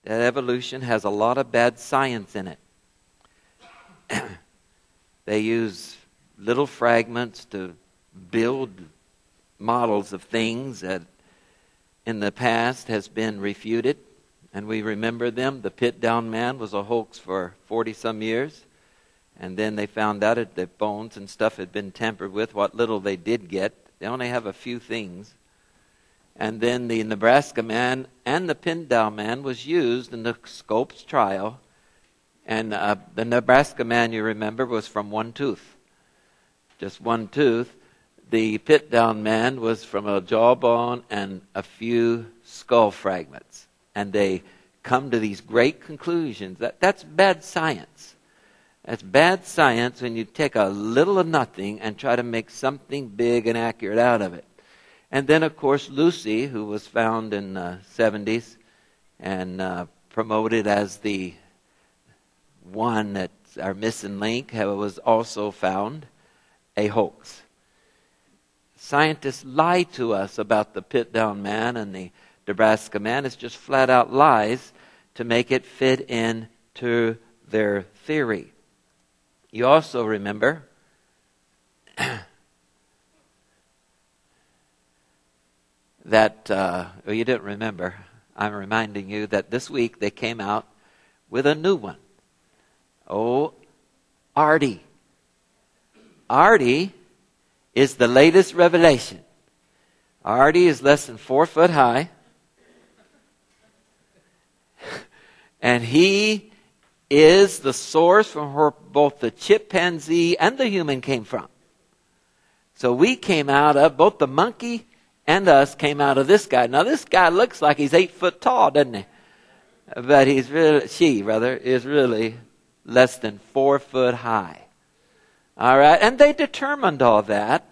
that evolution has a lot of bad science in it. They use little fragments to build models of things that in the past has been refuted, and we remember them. The pit-down man was a hoax for 40-some years, and then they found out that the bones and stuff had been tampered with, what little they did get. They only have a few things. And then the Nebraska man and the pin-down man was used in the Scopes trial, and the Nebraska man, you remember, was from one tooth. Just one tooth. The pit-down man was from a jawbone and a few skull fragments. And they come to these great conclusions. That's bad science. That's bad science when you take a little of nothing and try to make something big and accurate out of it. And then, of course, Lucy, who was found in the 70s and promoted as the one that's our missing link, was also found a hoax. Scientists lie to us about the pit-down man and the Nebraska man. It's just flat-out lies to make it fit into their theory. You also remember that, well, you didn't remember. I'm reminding you that this week they came out with a new one. Oh, Ardi. Ardi is the latest revelation. Ardi is less than 4 foot high. And he is the source from where both the chimpanzee and the human came from. So we came out of, both the monkey and us came out of this guy. Now this guy looks like he's 8 foot tall, doesn't he? But she is really less than 4 foot high. All right, and they determined all that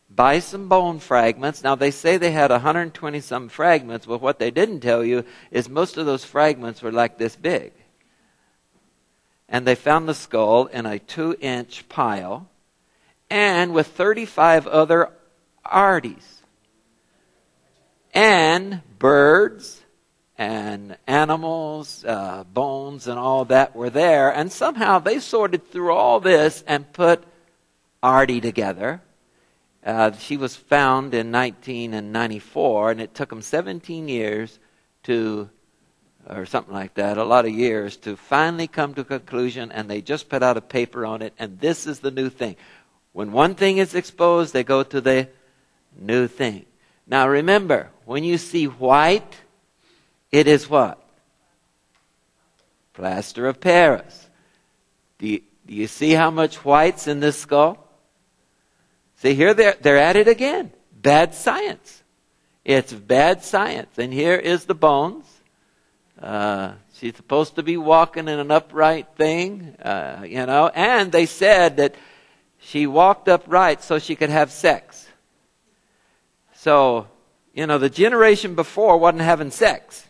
by some bone fragments. Now they say they had 120 some fragments, but what they didn't tell you is most of those fragments were like this big. And they found the skull in a 2-inch pile, and with 35 other Ardis. And birds and animals, bones and all that were there. And somehow they sorted through all this and put Ardi together. She was found in 1994, and it took them 17 years to, or something like that, a lot of years, to finally come to a conclusion, and they just put out a paper on it, and this is the new thing. When one thing is exposed, they go to the new thing. Now remember, when you see white, it is what? Plaster of Paris. Do you see how much white's in this skull? See, here they're at it again. Bad science. It's bad science. And here is the bones. She's supposed to be walking in an upright thing, and they said that she walked upright so she could have sex. So, the generation before wasn't having sex.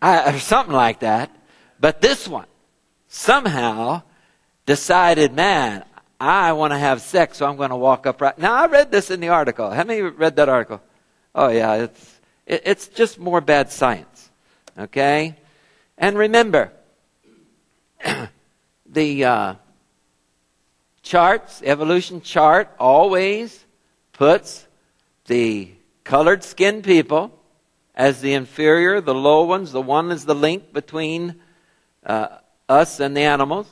Or something like that. But this one somehow decided, man, I want to have sex, so I'm going to walk upright. Now, I read this in the article. How many read that article? Oh, yeah, it's just more bad science. Okay? And remember, the evolution chart always puts the colored skinned people as the inferior, the low ones. The one is the link between us and the animals.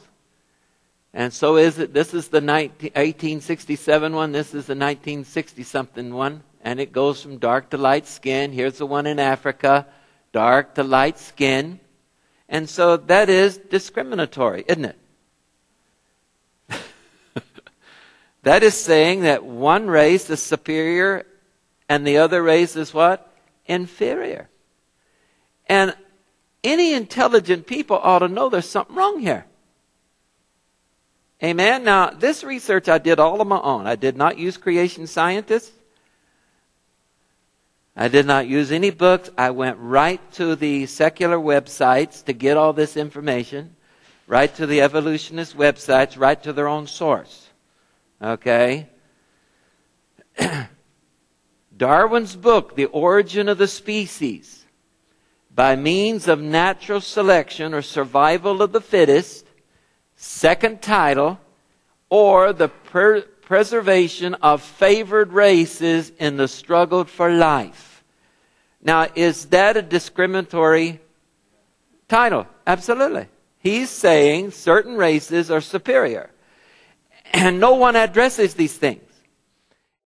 And so is it. This is the 1867 one. This is the 1960-something one. And it goes from dark to light skin. Here's the one in Africa. Dark to light skin. And so that is discriminatory, isn't it? That is saying that one race is superior and the other race is what? Inferior. And any intelligent people ought to know there's something wrong here. Amen? Now, this research I did all on my own. I did not use creation scientists. I did not use any books. I went right to the secular websites to get all this information. Right to the evolutionist websites. Right to their own source. Okay? Darwin's book, The Origin of the Species. by means of natural selection or survival of the fittest, second title, or the preservation of favored races in the struggle for life. Now, is that a discriminatory title? Absolutely. He's saying certain races are superior. And no one addresses these things.